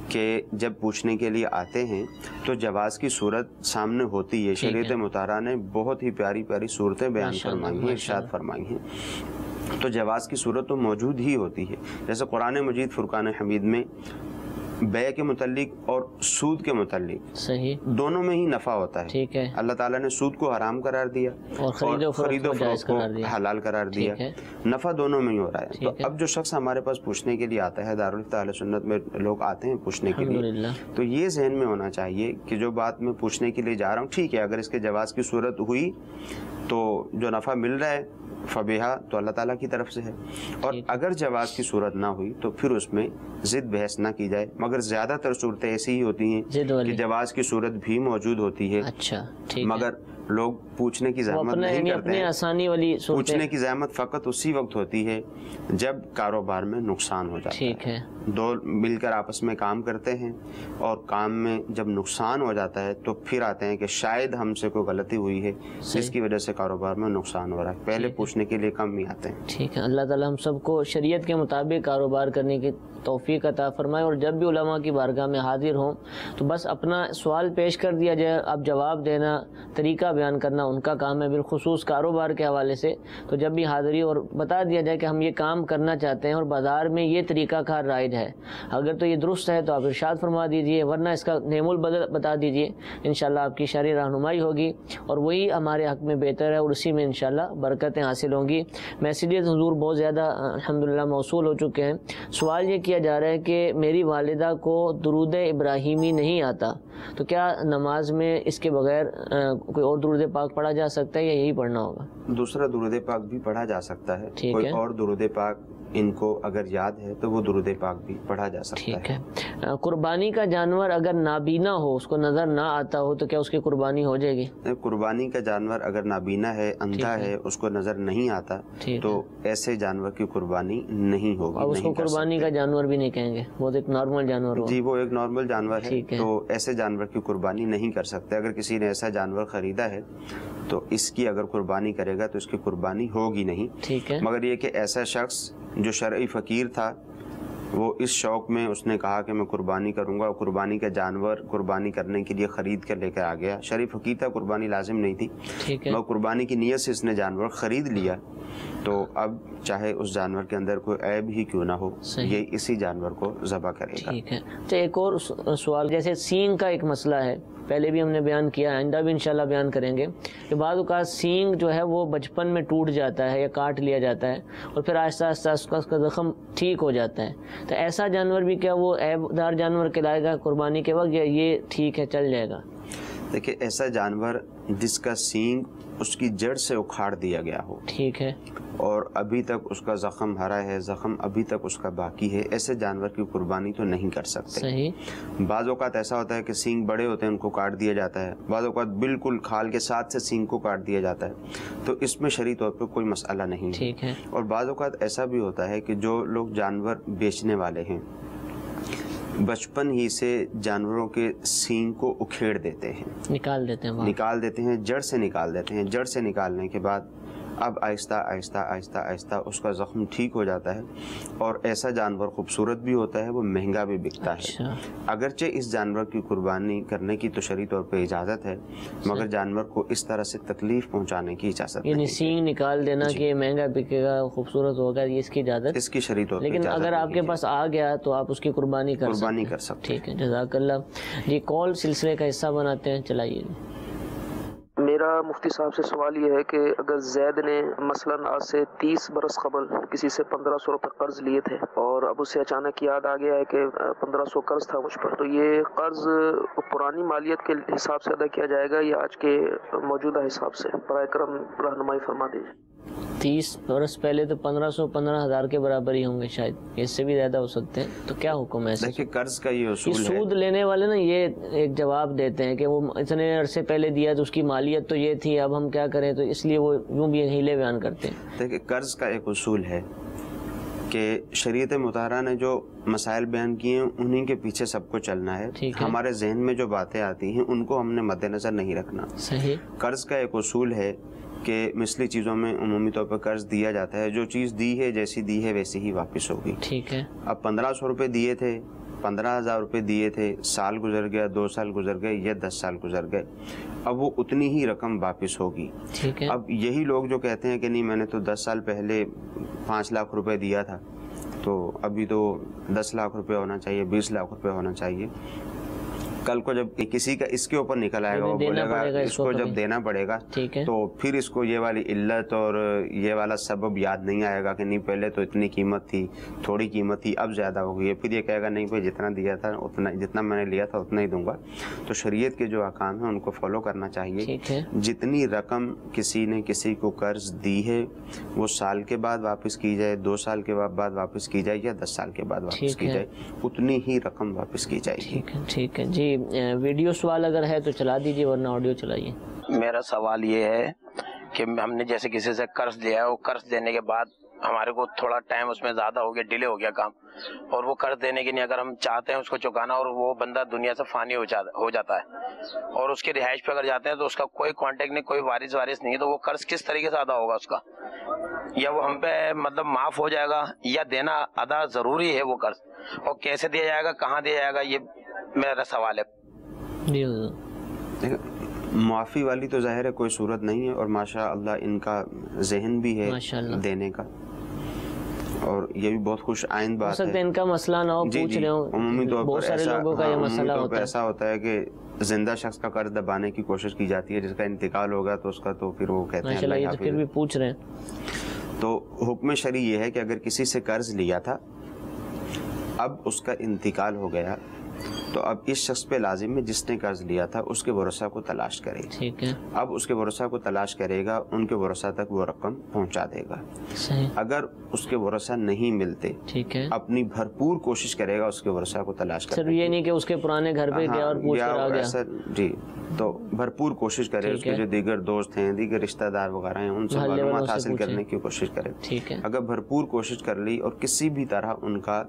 کہ جب پوچھنے کے لیے آتے ہیں تو جواز کی صورت سامنے ہوتی ہے. شریعت مطہرہ نے بہت ہی پیاری پیاری صورتیں بیان فرمائی ہیں، ارشاد فرمائی ہیں. تو جواز کی صورت تو موجود ہی ہوتی ہے. جیسے قرآن مجید فرقان حمید میں بیع کے متعلق اور سود کے متعلق صحیح دونوں میں ہی نفع ہوتا ہے. ٹھیک ہے. اللہ تعالیٰ نے سود کو حرام قرار دیا اور خرید و فروخت کو حلال قرار دیا. نفع دونوں میں ہی ہو رہا ہے. تو اب جو شخص ہمارے پاس پوچھنے کے لیے آتا ہے، دارالفتہ اہل سنت میں لوگ آتے ہیں پوچھنے کے لیے، تو یہ ذہن میں ہونا چاہیے کہ جو بات میں پوچھنے کے لیے جا رہا ہوں ٹھیک ہے، اگر اس کے جواز کی صورت ہوئی تو جو نفع مل رہا ہے فبیہا تو اللہ تعالیٰ کی طرف سے ہے، اور اگر جواز کی صورت نہ ہوئی تو پھر اس میں ضد بحث نہ کی جائے. مگر زیادہ تر صورتیں ایسی ہی ہوتی ہیں کہ جواز کی صورت بھی موجود ہوتی ہے. اچھا مگر لوگ پوچھنے کی زحمت نہیں کرتے ہیں. آسانی والی پوچھنے کی زحمت فقط اسی وقت ہوتی ہے جب کاروبار میں نقصان ہو جاتا ہے. ٹھیک ہے. دو مل کر آپس میں کام کرتے ہیں اور کام میں جب نقصان ہو جاتا ہے تو پھر آتے ہیں کہ شاید ہم سے کوئی غلطی ہوئی ہے جس کی وجہ سے کاروبار میں نقصان ہو رہا ہے. پہلے پوچھنے کے لیے کم ہی آتے ہیں. ٹھیک ہے. اللہ تعالیٰ ہم سب کو شریعت کے مطابق کاروبار کرنے کی توفیق عطا فرمائے، اور جب بھی علماء کی بارگاہ میں حاضر ہوں تو بس اپنا سوال پیش کر دیا جائے، اب جواب دینا، طریقہ بیان کرنا ان کا کام ہے، بالخصوص کاروبار کے حوالے سے. تو جب بھی حاضری اور بتا دیا جائے کہ ہم یہ کام کرنا چاہتے ہیں اور بازار میں یہ طریقہ کار رائج ہے، اگر تو یہ درست ہے تو آپ ارشاد فرما دیجئے، ورنہ اس کا نعم البدل بتا دیجئے. انشاءاللہ آپ کی شرعی رہنمائی ہوگی اور وہی ہمارے حق میں بہتر ہے، اور اسی میں انشاءاللہ برکتیں حاصل ہوں گی. میسیجز حضور بہت زیادہ الحمدللہ موصول ہو چکے ہیں. سوال یہ کیا جا رہا ہے کہ میری والدہ کو درود ابراہیمی نہیں آتا، تو کیا نماز میں اس کے بغیر کوئی اور درود پاک پڑھا جا سکتا ہے یا یہی پڑھنا ہوگا؟ دوسرا درود پاک بھی پڑھا جا سکتا ہے. کوئی اور درود پاک ان کو اگر یاد ہے تو وہ درود پاک بھی پڑھا جا سکتا ہے. ٹھیک ہے. قربانی کا جانور اگر نابینا ہو، اس کو نظر نہ آتا ہو، تو کیا اس کی قربانی ہو جائے گی؟ قربانی کا جانور اگر نابینا ہے، اندھا ہے، اس کو نظر نہیں آتا تو ایسے جانور کی قربانی نہیں ہوگی. اور اس کو قربانی کا جانور بھی نہیں کہیں گے، وہ ایک نارمل جانور ہو. جی وہ ایک نارمل جانور ہے، تو ایسے جانور کی قربانی نہیں کر سکتے. اگر کسی نے ایسا جانور خریدا ہے تو اس کی اگر قربانی کرے گا تو اس کی قربانی ہوگی نہیں. ٹھیک ہے. مگر یہ کہ ایسا شخص جو شرعی فقیر تھا، وہ اس شوق میں اس نے کہا کہ میں قربانی کروں گا، اور قربانی کا جانور قربانی کرنے کے لیے خرید کر لے کر آ گیا. شرعی فقیر تھا، قربانی لازم نہیں تھی، مگر قربانی کی نیت سے اس نے جانور خرید لیا، تو اب چاہے اس جانور کے اندر کوئی عیب ہی کیوں نہ ہو، یہ اسی جانور کو ذبح کرے گا. ٹھیک ہے. تو ایک اور سوال، جیسے سینگ کا ایک مسئلہ ہے، پہلے بھی ہم نے بیان کیا، آئندہ بھی انشاءاللہ بیان کریں گے کہ بعض اوقات سینگ جو ہے وہ بچپن میں ٹوٹ جاتا ہے یا کاٹ لیا جاتا ہے اور پھر آہستہ آہستہ اس کا زخم ٹھیک ہو جاتا ہے. تو ایسا جانور بھی کیا وہ عیب دار جانور کہلائے گا قربانی کے وقت، یا یہ ٹھیک ہے چل جائے گا؟ دیکھیں، ایسا جانور جس کا سینگ اس کی جڑ سے اکھاڑ دیا گیا ہو، ٹھیک ہے، اور ابھی تک اس کا زخم ہرا ہے، زخم ابھی تک اس کا باقی ہے، ایسے جانور کی قربانی تو نہیں کر سکتے. صحیح. بعض اوقات ایسا ہوتا ہے کہ سینگ بڑے ہوتے ہیں، ان کو کاٹ دیا جاتا ہے. بعض اوقات بالکل کھال کے ساتھ سے سینگ کو کاٹ دیا جاتا ہے، تو اس میں شرعی طور پہ کوئی مسئلہ نہیں. ٹھیک ہے. اور بعض اوقات ایسا بھی ہوتا ہے کہ جو لوگ جانور بیچنے والے ہیں بچپن ہی سے جانوروں کے سینگ کو اکھیڑ دیتے ہیں، نکال دیتے ہیں، جڑ سے نکال دیتے ہیں. جڑ سے نکالنے کے بعد اب آہستہ آہستہ آہستہ آہستہ اس کا زخم ٹھیک ہو جاتا ہے، اور ایسا جانور خوبصورت بھی ہوتا ہے، وہ مہنگا بھی بکتا ہے. اگرچہ اس جانور کی قربانی کرنے کی تو شرعی طور پہ اجازت ہے، مگر جانور کو اس طرح سے تکلیف پہنچانے کی اجازت نہیں. یعنی سینگ نکال دینا کہ یہ مہنگا بکے گا، خوبصورت ہوگا، یہ اس کی اجازت، اس کی شرعی طور پہ. لیکن اگر آپ کے پاس آ گیا تو آپ اس کی قربانی کر سکتے. ٹھیک ہے، جزاک اللہ. جی کال سلسلے کا حصہ بناتے ہیں، چلائیے. میرا مفتی صاحب سے سوال یہ ہے کہ اگر زید نے مثلاً آج سے 30 برس قبل کسی سے 1500 روپے قرض لیے تھے اور اب اسے اچانک یاد آ گیا ہے کہ 1500 قرض تھا مجھ پر، تو یہ قرض پرانی مالیت کے حساب سے ادا کیا جائے گا یا آج کے موجودہ حساب سے؟ برائے کرم رہنمائی فرما دیجیے۔ 30 برس پہلے تو 1500 کے برابر ہی ہوں گے، شاید اس سے بھی زیادہ ہو سکتے ہیں، تو کیا حکم ہے؟ دیکھیں قرض کا یہ اصول ہے، سود لینے والے نا یہ ایک جواب دیتے ہیں کہ وہ اتنے عرصے پہلے دیا تو اس کی مالیت تو یہ تھی، اب ہم کیا کریں، تو اس لیے وہ یوں بھی ہیلے بیان کرتے ہیں۔ دیکھیں قرض کا ایک اصول ہے کہ شریعت مطہرہ نے جو مسائل بیان کیے ہیں انہیں کے پیچھے سب کو چلنا ہے، ہمارے ذہن میں جو باتیں آتی ہیں ان کو ہم نے مد نظر نہیں رکھنا۔ صحیح۔ قرض کا ایک اصول ہے کہ مثلی چیزوں میں عمومی طور پر قرض دیا جاتا ہے، جو چیز دی ہے جیسی دی ہے ویسی ہی واپس ہوگی۔ ٹھیک ہے۔ اب 1500 روپے دیے تھے، 15,000 روپے دیے تھے، سال گزر گیا، 2 سال گزر گئے یا 10 سال گزر گئے، اب وہ اتنی ہی رقم واپس ہوگی۔ ٹھیک ہے۔ اب یہی لوگ جو کہتے ہیں کہ نہیں میں نے تو 10 سال پہلے 5 لاکھ روپے دیا تھا تو ابھی تو 10 لاکھ روپے ہونا چاہیے، 20 لاکھ روپے ہونا چاہیے، کل کو جب کسی کا اس کے اوپر نکل آئے گا وہ بولے گا اس کو جب دینا پڑے گا تو پھر اس کو یہ والی علت اور یہ والا سبب یاد نہیں آئے گا کہ نہیں پہلے تو اتنی قیمت تھی، تھوڑی قیمت تھی، اب زیادہ ہو گئی ہے، پھر یہ کہے گا نہیں بھائی جتنا دیا تھا اتنا، جتنا میں نے لیا تھا اتنا ہی دوں گا۔ تو شریعت کے جو احکام ہیں ان کو فالو کرنا چاہیے۔ جتنی رقم کسی نے کسی کو قرض دی ہے وہ سال کے بعد واپس کی جائے، 2 سال کے بعد واپس کی جائے یا 10 سال کے بعد واپس کی جائے، اتنی ہی رقم واپس کی جائے گی۔ ٹھیک ہے جی، ویڈیو سوال اگر ہے تو چلا دیجیے ورنہ آڈیو چلائیے۔ میرا سوال یہ ہے کہ ہم نے جیسے کسی سے قرض لیا ہے، وہ قرض دینے کے بعد ہمارے کو تھوڑا ٹائم اس میں زیادہ ہو گیا، ڈیلے ہو گیا کام، اور وہ قرض دینے کے لیے اگر ہم چاہتے ہیں اس کو چکانا اور وہ بندہ دنیا سے فانی ہو جاتا ہے اور اس کی رہائش پہ اگر جاتے ہیں تو اس کا کوئی کانٹیکٹ نہیں، کوئی وارث نہیں ہے، تو وہ قرض کس طریقے سے ادا ہوگا اس کا؟ یا وہ ہم پہ مطلب معاف ہو جائے گا یا دینا ادا ضروری ہے وہ قرض، اور کیسے دیا جائے گا، کہاں دیا جائے گا، یہ میرا سوال ہے۔ معافی والی تو ظاہر ہے کوئی صورت نہیں ہے، اور ماشاء اللہ ان کا ذہن بھی ہے دینے کا، اور یہ بھی بہت خوش آئند بات ہے۔ ان کا مسئلہ نہ ہو، پوچھ رہے ہوں، عمومی طور بہت سارے لوگوں کا یہ مسئلہ ہوتا ہے، ایسا ہوتا ہے کہ زندہ شخص کا قرض دبانے کی کوشش کی جاتی ہے، جس کا انتقال ہوگا تو اس کا تو پھر وہ کہتے ہیں اللہ حافظ۔ پھر بھی پوچھ رہے ہیں تو حکم شرعی یہ ہے کہ اگر کسی سے قرض لیا تھا اب اس کا انتقال ہو گیا تو اب اس شخص پہ لازم ہے جس نے قرض لیا تھا اس کے ورثہ کو تلاش کرے۔ ٹھیک ہے۔ اب اس کے ورثہ کو تلاش کرے گا، ان کے ورثہ تک وہ رقم پہنچا دے گا۔ اگر اس کے ورثہ نہیں ملتے، ٹھیک ہے، اپنی بھرپور کوشش کرے گا اس کے ورثہ کو تلاش کرنے کی۔ صرف یہ نہیں کہ اس کے پرانے گھر پہ گیا اور پوچھ کر آ گیا، جی، تو بھرپور کوشش کرے، اس کے جو دیگر دوست ہیں، دیگر رشتہ دار وغیرہ ہیں، ان سے معلومات حاصل کرنے کی کوشش کرے۔ ٹھیک ہے۔ اگر بھرپور کوشش کر لی اور کسی بھی طرح ان کا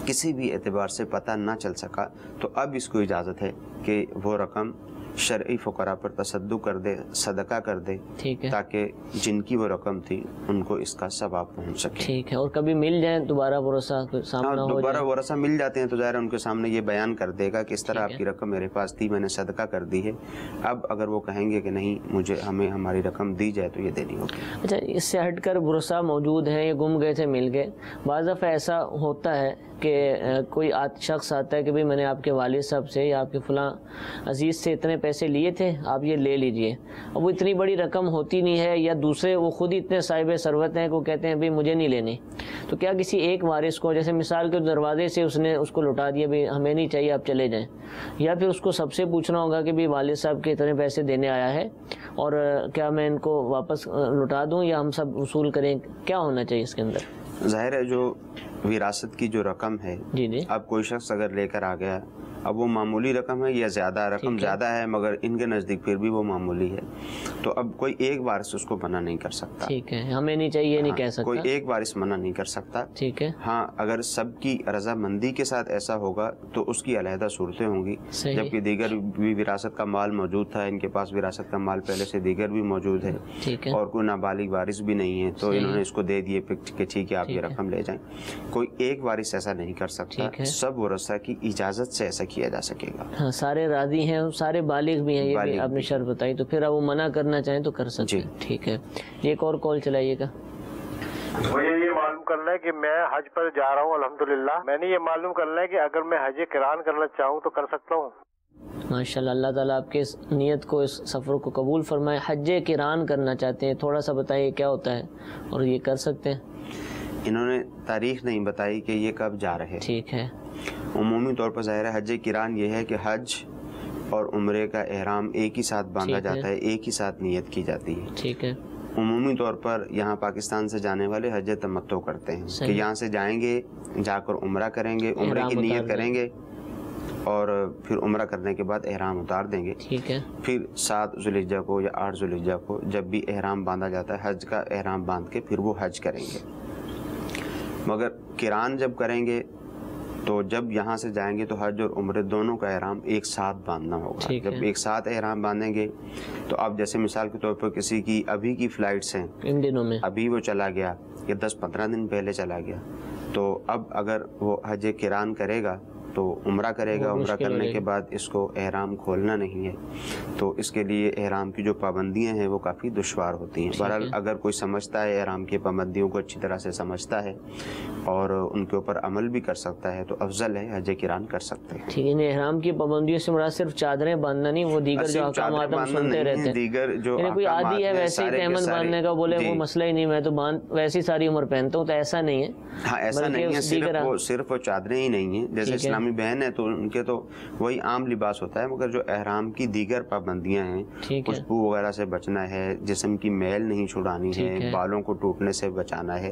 کسی بھی اعتبار سے پتہ نہ چل سکا تو اب اس کو اجازت ہے کہ وہ رقم شرعی فقراء پر تصدق کر دے، صدقہ کر دے، تاکہ جن کی وہ رقم تھی ان کو اس کا ثواب پہنچ سکے۔ ٹھیک ہے، اور کبھی مل جائیں دوبارہ ورثہ سامنا ہو جائے، دوبارہ ورثہ مل جاتے ہیں تو ظاہر ان کے سامنے یہ بیان کر دے گا کہ اس طرح آپ کی رقم میرے پاس تھی، میں نے صدقہ کر دی ہے، اب اگر وہ کہیں گے کہ نہیں مجھے ہمیں ہماری رقم دی جائے تو یہ دینی ہوگی۔ اچھا، اس سے ہٹ کر ورثہ موجود ہیں، یہ گم گئے تھے، مل گئے، بعض دفعہ ایسا ہوتا ہے کہ کوئی شخص آتا ہے کہ بھئی میں نے آپ کے والد صاحب سے یا آپ کے فلاں عزیز سے اتنے پیسے لیے تھے، آپ یہ لے لیجئے، اب وہ اتنی بڑی رقم ہوتی نہیں ہے، یا دوسرے وہ خود اتنے صاحب ثروت ہیں کہ وہ کہتے ہیں بھئی مجھے نہیں لینی، تو کیا کسی ایک وارث کو، جیسے مثال کے دروازے سے اس نے اس کو لوٹا دیا بھئی ہمیں نہیں چاہیے آپ چلے جائیں، یا پھر اس کو سب سے پوچھنا ہوگا کہ بھئی والد صاحب کے اتنے پیسے دینے آیا ہے اور کیا میں ان کو واپس لوٹا دوں یا ہم سب وصول کریں، کیا ہونا چاہیے اس کے اندر؟ ظاہر ہے جو وراثت کی جو رقم ہے، اب کوئی شخص اگر لے کر آ گیا، اب وہ معمولی رقم ہے یا زیادہ رقم زیادہ ہے مگر ان کے نزدیک پھر بھی وہ معمولی ہے، تو اب کوئی ایک وارث اس کو منع نہیں کر سکتا۔ ٹھیک ہے، ہمیں نہیں چاہیے نہیں کہہ سکتا، کوئی ایک وارث منع نہیں کر سکتا۔ ٹھیک ہے، ہاں اگر سب کی رضامندی کے ساتھ ایسا ہوگا تو اس کی علیحدہ صورتیں ہوں گی، جبکہ دیگر بھی وراثت کا مال موجود تھا، ان کے پاس وراثت کا مال پہلے سے دیگر بھی موجود ہے اور کوئی نابالغ وارث بھی نہیں ہے، تو انہوں نے اس کو دے دیے کہ ٹھیک ہے آپ یہ رقم لے جائیں۔ کوئی ایک وارث ایسا نہیں کر سکتا، سب ورثہ کی اجازت سے ایسا کیا جا سکے گا۔ ہاں، سارے راضی ہیں، سارے بالغ بھی ہیں، یہ بھی آپ نے شرط بتائی، تو پھر اب وہ منع کرنا چاہیں تو کر سکتے ہیں۔ ٹھیک ہے، ایک اور کال چلائیے گا۔ مجھے یہ معلوم کرنا ہے کہ میں حج پر جا رہا ہوں الحمدللہ، میں نے یہ معلوم کرنا ہے کہ اگر میں حج قران کرنا چاہوں تو کر سکتا ہوں؟ ماشاءاللہ، اللہ تعالیٰ آپ کے اس نیت کو، اس سفر کو قبول فرمائے۔ حج قران کرنا چاہتے ہیں، تھوڑا سا بتائیے کیا ہوتا ہے اور یہ کر سکتے ہیں؟ انہوں نے تاریخ نہیں بتائی کہ یہ کب جا رہے۔ ٹھیک ہے۔ عمومی طور پر ظاہر ہے حج قران یہ ہے کہ حج اور عمرے کا احرام ایک ہی ساتھ باندھا جاتا ہے، ایک ہی ساتھ نیت کی جاتی ہے۔ ٹھیک ہے۔ عمومی طور پر یہاں پاکستان سے جانے والے حج تمتع کرتے ہیں کہ یہاں سے جائیں گے، جا کر عمرہ کریں گے، عمرے کی نیت کریں گے اور پھر عمرہ کرنے کے بعد احرام اتار دیں گے۔ ٹھیک ہے۔ پھر 7 ذوالحجہ کو یا 8 ذوالحجہ کو جب بھی احرام باندھا جاتا ہے، حج کا احرام باندھ کے پھر وہ حج کریں گے۔ مگر قران جب کریں گے تو جب یہاں سے جائیں گے تو حج اور عمرے دونوں کا احرام ایک ساتھ باندھنا ہوگا۔ جب ایک ساتھ احرام باندھیں گے تو اب جیسے مثال کے طور پر کسی کی ابھی کی فلائٹس ہیں، ان دنوں میں ابھی وہ چلا گیا یا 10-15 دن پہلے چلا گیا، تو اب اگر وہ حج قران کرے گا تو عمرہ کرے گا، عمرہ کرنے کے بعد اس کو احرام کھولنا نہیں ہے، تو اس کے لیے احرام کی جو پابندیاں ہیں وہ کافی دشوار ہوتی ہیں۔ بہرحال اگر کوئی سمجھتا ہے احرام کی پابندیوں کو اچھی طرح سے سمجھتا ہے اور ان کے اوپر عمل بھی کر سکتا ہے تو افضل ہے حج قران کر سکتے ہیں۔ ٹھیک ہے۔ احرام کی پابندیوں سے مراد صرف چادریں باندھنا نہیں، وہ دیگر جو احکامات ہم سنتے رہتے ہیں، دیگر جو کوئی عادی ہے ویسے ہی تہمت باندھنے کا بولے وہ مسئلہ ہی نہیں، میں تو ویسی ساری عمر پہنتا ہوں، تو ایسا نہیں ہے۔ ہاں ایسا نہیں ہے، صرف وہ چادریں ہی نہیں ہیں، جیسے اسلامی بہن ہے تو ان کے تو وہی عام لباس ہوتا ہے، مگر جو احرام کی دیگر پابندیاں ہیں، خوشبو وغیرہ سے بچنا ہے، جسم کی میل نہیں چھڑانی ہے، بالوں کو ٹوٹنے سے بچانا ہے،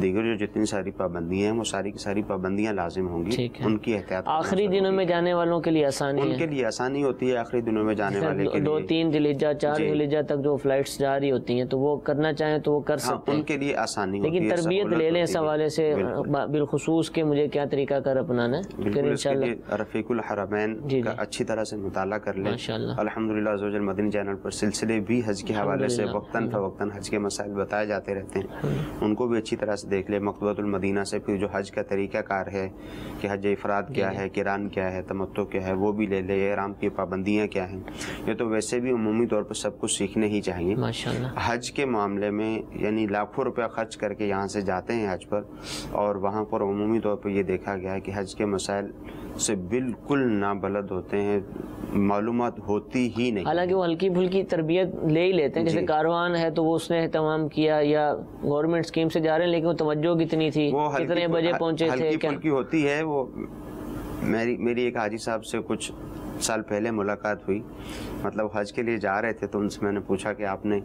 دیگر جو جتنی ساری پابندیاں ہیں وہ ساری کی ساری پابندیاں لازم ہوں گی، ان کی احتیاط۔ آخری دنوں میں جانے والوں کے لیے آسانی ہے، ان کے لیے آسانی ہوتی ہے، آخری دنوں میں جانے والے کے لیے 2-3 ذوالحجہ 4 ذوالحجہ تک جو فلائٹس جا رہی ہوتی ہیں تو وہ کرنا چاہیں تو وہ کر سکتے ہیں، ان کے لیے آسانی ہوتی ہے۔ لیکن تربیت لے لیں اس حوالے سے بالخصوص کہ مجھے کیا طریقہ کار اپنانا ہے، پھر انشاءاللہ رفیق الحرمین کا اچھی طرح سے مطالعہ کر لیں۔ الحمدللہ عزوجل مدنی چینل پر سلسلے بھی حج کے حوالے سے وقتاً فوقتاً حج کے مسائل بتائے جاتے رہتے ہیں، ان کو بھی اچھی طرح سے دیکھ لیں۔ مکتبۃ المدینہ سے پھر جو حج کا طریقہ کار ہے کہ حج افراد کیا ہے، قران کیا ہے، تمتع کیا ہے، وہ بھی لے لیں، احرام کی پابندیاں کیا ہیں، یہ تو ویسے بھی عمومی طور پر سب کچھ سیکھنے ہی چاہیے۔ حج کے معاملے میں یعنی لاکھوں روپیہ خرچ کر کے یہاں سے جاتے ہیں حج پر، اور وہاں پر عمومی طور پر یہ دیکھا گیا ہے کہ حج کے مسائل سے بالکل نابلد ہوتے ہیں، معلومات ہوتی ہی نہیں۔ حالانکہ وہ ہلکی پھلکی تربیت لے ہی لیتے ہیں، جیسے کاروان ہے تو وہ اس نے اہتمام کیا یا گورنمنٹ اسکیم سے جا رہے ہیں، لیکن وہ توجہ کتنی تھی، کتنے بجے پہنچے تھے، ہلکی پھلکی ہوتی ہے۔ وہ میری ایک حاجی صاحب سے کچھ سال پہلے ملاقات ہوئی، مطلب حج کے لیے جا رہے تھے، تو ان سے میں نے پوچھا کہ آپ نے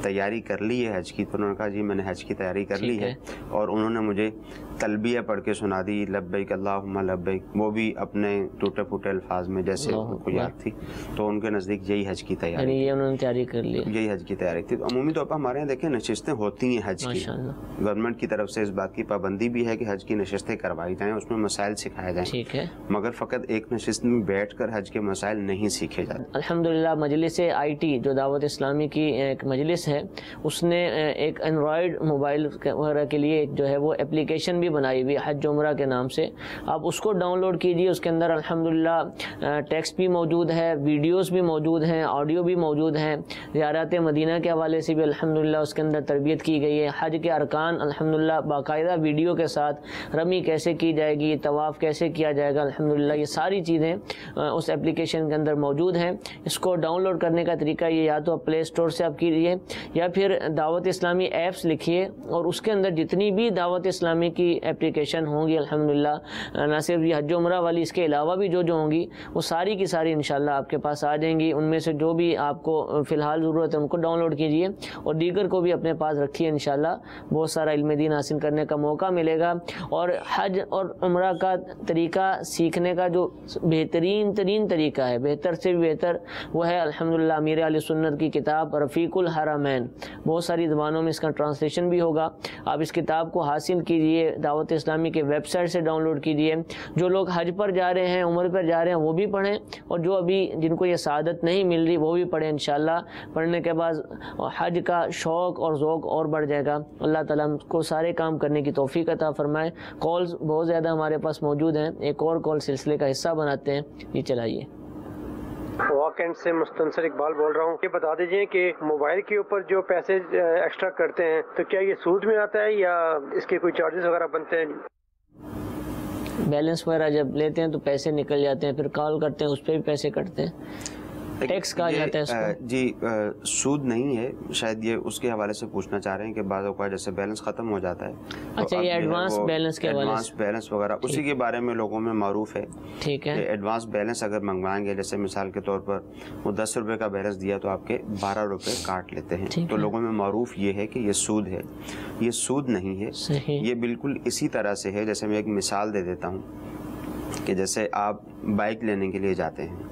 تیاری کر لی ہے حج کی؟ تو انہوں نے کہا جی میں نے حج کی تیاری کر لی ہے، اور انہوں نے مجھے تلبیہ پڑھ کے سنا دی، لبیک اللہم لبیک، وہ بھی اپنے ٹوٹے پھوٹے الفاظ میں جیسے ان کو یاد تھی، تو ان کے نزدیک یہی حج کی تیاری، یہ انہوں نے تیاری کر لی، یہی حج کی تیاری تھی۔ تو عمومی طور پر ہمارے یہاں دیکھیں نشستیں ہوتی ہیں حج کی، گورنمنٹ کی طرف سے اس بات کی پابندی بھی ہے کہ حج کی نشستیں کروائی جائیں، اس میں مسائل سکھائے جائیں، مگر فقط ایک نشست میں بیٹھ کر حج کے مسائل نہیں سیکھے جاتے۔ الحمدللہ مجلس IT جو دعوت اسلامی کی ایک مجلس ہے، اس نے ایک اینڈرائیڈ موبائل وغیرہ کے لیے جو ہے وہ اپلیکیشن بھی بنائی ہوئی حج عمرہ کے نام سے، آپ اس کو ڈاؤن لوڈ کیجئے، اس کے اندر الحمدللہ ٹیکسٹ بھی موجود ہے، ویڈیوز بھی موجود ہیں، آڈیو بھی موجود ہیں، زیارت مدینہ کے حوالے سے بھی الحمدللہ اس کے اندر تربیت کی گئی ہے، حج کے ارکان الحمدللہ باقاعدہ ویڈیو کے ساتھ، رمی کیسے کی جائے گی، طواف کیسے کیا جائے گا، الحمدللہ یہ ساری چیزیں اس اپلیکیشن کے اندر موجود ہیں۔ اس کو ڈاؤن لوڈ کرنے کا طریقہ یہ یا تو پلے اسٹور سے آپ کیجیے یا پھر دعوت اسلامی ایپس لکھیے، اور اس کے اندر جتنی بھی دعوت اسلامی کی اپلیکیشن ہوں گی الحمدللہ، نہ صرف یہ حج عمرہ والی، اس کے علاوہ بھی جو ہوں گی وہ ساری کی ساری انشاءاللہ آپ کے پاس آ جائیں گی۔ ان میں سے جو بھی آپ کو فی الحال ضرورت ہے ان کو ڈاؤن لوڈ کیجیے، اور دیگر کو بھی اپنے پاس رکھیے، انشاءاللہ بہت سارا علم دین حاصل کرنے کا موقع ملے گا۔ اور حج اور عمرہ کا طریقہ سیکھنے کا جو بہترین ترین طریقہ ہے، بہتر سے بھی بہتر، وہ ہے الحمدللہ امیر اہل سنت کی کتاب رفیق الحرمین، بہت ساری زبانوں میں اس کا ٹرانسلیشن بھی ہوگا، آپ اس کتاب کو حاصل کیجئے، دعوت اسلامی کے ویب سائٹ سے ڈاؤن لوڈ کیجئے۔ جو لوگ حج پر جا رہے ہیں، عمر پر جا رہے ہیں، وہ بھی پڑھیں، اور جو ابھی جن کو یہ سعادت نہیں مل رہی وہ بھی پڑھیں، انشاءاللہ پڑھنے کے بعد حج کا شوق اور ذوق اور بڑھ جائے گا۔ اللہ تعالیٰ ہم کو سارے کام کرنے کی توفیق عطا فرمائے۔ کالز بہت زیادہ ہمارے پاس موجود ہیں، ایک اور کال سلسلے کا حصہ بناتے ہیں، یہ چلائیے۔ واکنڈ سے مستنصر اقبال بول رہا ہوں، یہ بتا دیجئے کہ موبائل کے اوپر جو پیسے ایکسٹرا کرتے ہیں تو کیا یہ سود میں آتا ہے یا اس کے کوئی چارجز وغیرہ بنتے ہیں؟ بیلنس وغیرہ جب لیتے ہیں تو پیسے نکل جاتے ہیں, پھر کال کرتے ہیں اس پہ بھی پیسے کٹتے ہیں, ٹیکس کہا جاتا ہے اس کو. جی سود نہیں ہے, شاید یہ اس کے حوالے سے پوچھنا چاہ رہے ہیں کہ بعض اوقات جیسے بیلنس ختم ہو جاتا ہے. اچھا, یہ ایڈوانس بیلنس کے حوالے سے, ایڈوانس بیلنس وغیرہ اسی کے بارے میں لوگوں میں معروف ہے. ٹھیک ہے, ایڈوانس بیلنس اگر منگوائیں گے, جیسے مثال کے طور پر وہ 10 روپے کا بیلنس دیا تو آپ کے 12 روپے کاٹ لیتے ہیں, تو لوگوں میں معروف یہ ہے کہ یہ سود ہے. یہ سود نہیں ہے, یہ بالکل اسی طرح سے ہے. جیسے میں ایک مثال دے دیتا ہوں کہ جیسے آپ بائک لینے کے لیے جاتے ہیں,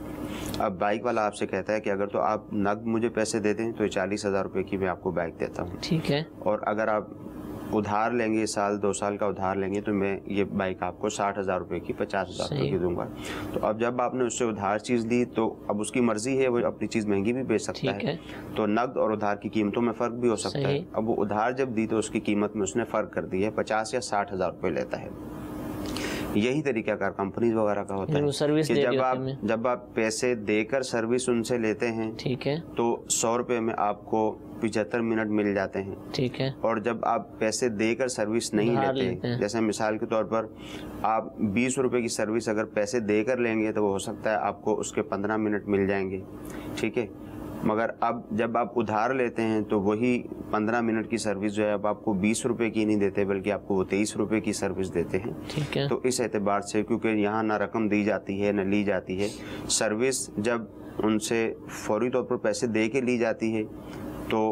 اب بائک والا آپ سے کہتا ہے کہ اگر تو آپ نقد مجھے پیسے دے دیں تو 40,000 روپے کی میں آپ کو بائک دیتا ہوں. ٹھیک ہے, اور اگر آپ ادھار لیں گے, سال 2 سال کا ادھار لیں گے, تو میں یہ بائک آپ کو 60,000 روپے کی 50,000 روپے کی دوں گا. تو اب جب آپ نے اس سے ادھار چیز لی تو اب اس کی مرضی ہے, وہ اپنی چیز مہنگی بھی بیچ سکتا ہے, تو نقد اور ادھار کی قیمتوں میں فرق بھی ہو سکتا ہے. اب وہ ادھار جب دی تو اس کی قیمت میں اس نے فرق کر دی ہے, 50 یا 60,000 روپے لیتا ہے. یہی طریقہ کار کمپنیز وغیرہ کا ہوتا ہے کہ جب آپ پیسے دے کر سروس ان سے لیتے ہیں, ٹھیک ہے, تو 100 روپے میں آپ کو 75 منٹ مل جاتے ہیں. ٹھیک ہے, اور جب آپ پیسے دے کر سروس نہیں لیتے, جیسے مثال کے طور پر آپ 20 روپے کی سروس اگر پیسے دے کر لیں گے تو وہ ہو سکتا ہے آپ کو اس کے 15 منٹ مل جائیں گے. ٹھیک ہے, مگر اب جب آپ ادھار لیتے ہیں تو وہی 15 منٹ کی سروس جو ہے اب آپ کو 20 روپے کی نہیں دیتے, بلکہ آپ کو وہ 23 روپے کی سروس دیتے ہیں. ٹھیک ہے, تو اس اعتبار سے کیونکہ یہاں نہ رقم دی جاتی ہے نہ لی جاتی ہے, سروس جب ان سے فوری طور پر پیسے دے کے لی جاتی ہے تو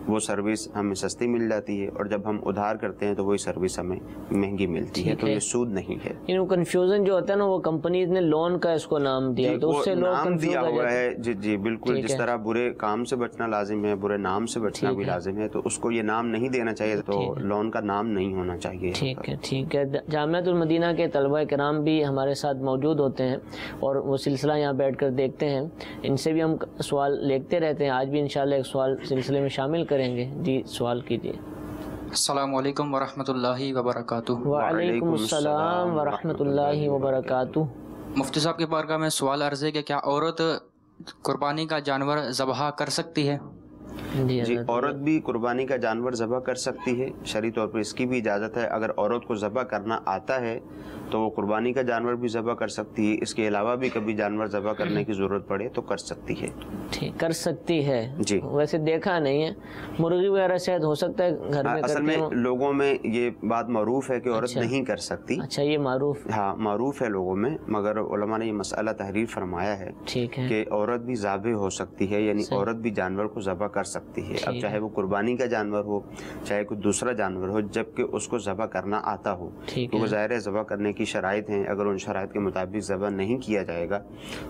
وہ سروس ہمیں سستی مل جاتی ہے, اور جب ہم ادھار کرتے ہیں تو وہی سروس ہمیں مہنگی ملتی ہے. تو یہ سود نہیں ہے. یعنی کنفیوژن جو ہوتا ہے نا, وہ کمپنیز نے لون کا اس کو نام دیا, تو اس سے لوگ نام دیا ہوا ہے. جی جی بالکل, جس طرح برے کام سے بچنا لازم ہے, برے نام سے بچنا بھی لازم ہے, تو اس کو یہ نام نہیں دینا چاہیے, تو لون کا نام نہیں ہونا چاہیے. ٹھیک ہے, ٹھیک ہے. جامعۃ المدینہ کے طلبہ کرام بھی ہمارے ساتھ موجود ہوتے ہیں اور وہ سلسلہ یہاں بیٹھ کر دیکھتے ہیں, ان سے بھی ہم سوال لکھتے رہتے ہیں. آج بھی انشاءاللہ ایک سوال سلسلے میں شامل کریں گے. جی سوال کیجیے. السلام علیکم ورحمۃ اللہ وبرکاتہ. وعلیکم السلام ورحمۃ اللہ وبرکاتہ. مفتی صاحب کے بارگاہ میں سوال عرض ہے کہ کیا عورت قربانی کا جانور ذبح کر سکتی ہے؟ جی, عورت بھی قربانی کا جانور ذبح کر سکتی ہے, شرعی طور پر اس کی بھی اجازت ہے. اگر عورت کو ذبح کرنا آتا ہے تو وہ قربانی کا جانور بھی ذبح کر سکتی ہے. اس کے علاوہ بھی کبھی جانور ذبح کرنے کی ضرورت پڑے تو کر سکتی ہے. ٹھیک, کر سکتی ہے. جی, ویسے دیکھا نہیں ہے, مرغی وغیرہ شاید ہو سکتا ہے گھر میں. اصل میں لوگوں میں یہ بات معروف ہے کہ عورت نہیں کر سکتی. اچھا, یہ معروف, ہاں معروف ہے لوگوں میں, مگر علماء نے یہ مسئلہ تحریر فرمایا ہے کہ عورت بھی ذابح ہو سکتی ہے, یعنی عورت بھی جانور کو ذبح کر سکتی ہے. اب چاہے وہ قربانی کا جانور ہو, چاہے کوئی دوسرا جانور ہو, جبکہ اس کو ذبح کرنا آتا ہو. کیونکہ ظاہر ہے ذبح کرنے کی شرائط ہیں, اگر ان شرائط کے مطابق ذبح نہیں کیا جائے گا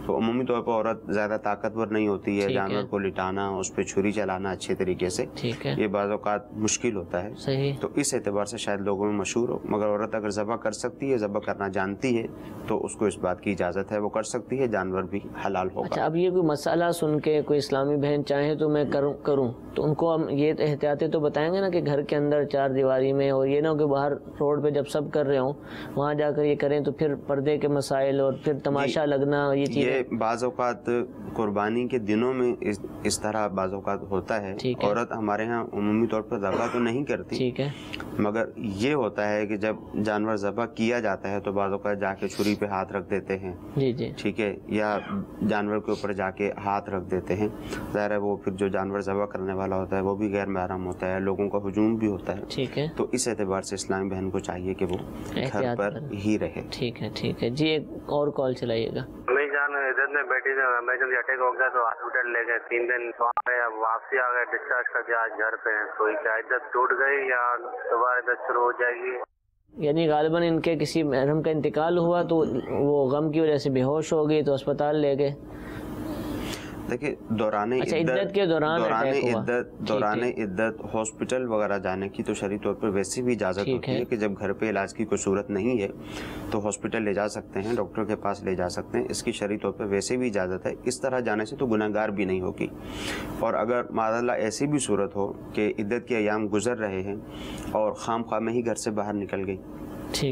تو عمومی طور پر عورت زیادہ طاقتور نہیں ہوتی ہے. جانور کو لٹانا, اس پہ چھری چلانا اچھے طریقے سے, یہ بعض اوقات مشکل ہوتا ہے. تو اس اعتبار سے شاید لوگوں میں مشہور ہو, مگر عورت اگر ذبح کر سکتی ہے, ذبح کرنا جانتی ہے, تو اس کو اس بات کی اجازت ہے, وہ کر سکتی ہے, جانور بھی حلال ہوگا. اچھا, اب یہ کوئی مسئلہ سن کے کوئی اسلامی بہن چاہے تو میں کروں تو ان کو ہم یہ احتیاطیں تو بتائیں گے نا کہ گھر کے اندر 4 دیواری میں, اور یہ نہ ہو کہ باہر روڈ پہ جب سب کر رہے ہوں وہاں جا کر یہ کریں تو پھر پردے کے مسائل اور پھر تماشا لگنا, یہ چیزیں. یہ بعض اوقات قربانی کے دنوں میں اس طرح بعض اوقات ہوتا ہے. عورت ہمارے ہاں عمومی طور پر ذبح تو نہیں کرتی, ٹھیک ہے, مگر یہ ہوتا ہے کہ جب جانور ذبح کیا جاتا ہے تو بعض اوقات جا کے چھری پہ ہاتھ رکھ دیتے ہیں. جی جی, ٹھیک ہے, یا جانور کے اوپر جا کے ہاتھ رکھ دیتے ہیں. ظاہر ہے وہ پھر جو جانور ذبح کرنے والا ہوتا ہے وہ بھی غیر محرم ہوتا ہے, لوگوں کا ہجوم بھی ہوتا ہے. ٹھیک ہے, تو اس اعتبار سے اسلامی بہن کو چاہیے کہ وہ گھر پر ہی رہے. ٹھیک ہے, ٹھیک ہے. جی, ایک اور کال چلائیے گا. میری جان ادھر میں بیٹھی تھی, ایمرجنسی اٹیک ہو گیا تو ہاسپٹل لے گئے, 3 دن وہاں پہ, اب واپسی آ گئے ڈسچارج کر کے, آج گھر پہ ہیں. تو کیا عدت ٹوٹ گئی یا دوبارہ عدت شروع ہو جائے گی؟ یعنی غالباً ان کے کسی محرم کا انتقال ہوا تو وہ غم کی وجہ سے بے ہوش ہو گئی تو اسپتال لے گئے. دیکھیں, دوران عدت ہاسپٹل وغیرہ جانے کی تو شرعی طور پر ویسے بھی اجازت ہوتی ہے کہ جب گھر پہ علاج کی کوئی صورت نہیں ہے تو ہاسپٹل لے جا سکتے ہیں, ڈاکٹر کے پاس لے جا سکتے ہیں. اس کی شرعی طور پر ویسے بھی اجازت ہے. اس طرح جانے سے تو گناہ گار بھی نہیں ہوگی. اور اگر معاذ اللہ ایسی بھی صورت ہو کہ عدت کے ایام گزر رہے ہیں اور خام خواہ میں ہی گھر سے باہر نکل گئی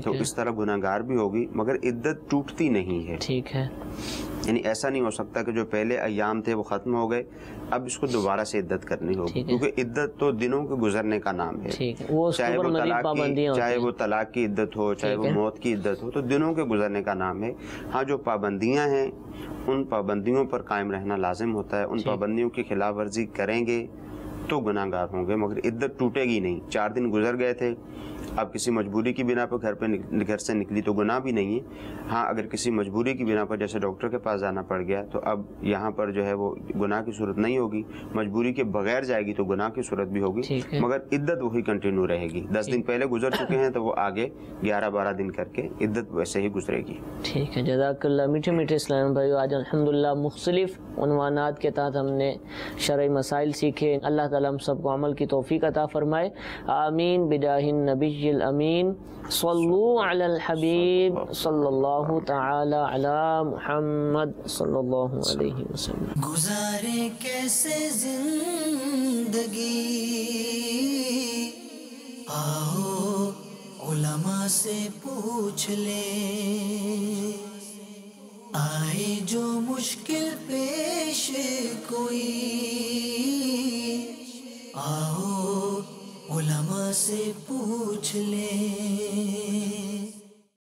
تو اس طرح گناہ گار بھی ہوگی, مگر عدت ٹوٹتی نہیں ہے. ٹھیک ہے, یعنی ایسا نہیں ہو سکتا کہ جو پہلے ایام تھے وہ ختم ہو گئے، اب اس کو دوبارہ سے عدت کرنی ہوگی، کیونکہ عدت تو دنوں کے گزرنے کا نام ہے، چاہے وہ طلاق کی عدت ہو، چاہے وہ موت کی عدت ہو، تو دنوں کے گزرنے کا نام ہے۔ ہاں جو پابندیاں ہیں ان پابندیوں پر قائم رہنا لازم ہوتا ہے، ان پابندیوں کی خلاف ورزی کریں گے تو گناہ گار ہوں گے، مگر عدت ٹوٹے گی نہیں۔ 4 دن گزر گئے تھے، اب کسی مجبوری کی بنا پر گھر سے نکلی تو گناہ بھی نہیں ہے۔ ہاں اگر کسی مجبوری کی بنا پر جیسے ڈاکٹر کے پاس جانا پڑ گیا تو اب یہاں پر جو ہے وہ گناہ کی صورت نہیں ہوگی، مجبوری کے بغیر جائے گی تو گناہ کی صورت بھی ہوگی، مگر عدت وہی کنٹینیو رہے گی۔ 10 دن پہلے گزر چکے ہیں تو وہ آگے 11-12 دن کر کے عدت ویسے ہی گزرے گی۔ ٹھیک ہے، جزاک اللہ۔ میٹھے میٹھے اسلام بھائیو، آج الحمدللہ مختلف عنوانات کے تحت ہم نے شرعی مسائل سیکھے۔ اللہ تعالیٰ ہم سب کو عمل کی توفیق عطا فرمائے، آمین بجاہ النبی الامین۔ صلو علی الحبیب صلی اللہ تعالی علی محمد صلی اللہ علیہ وسلم۔ گزارے کیسے زندگی، آؤ علماء سے پوچھ لیں، آئے جو مشکل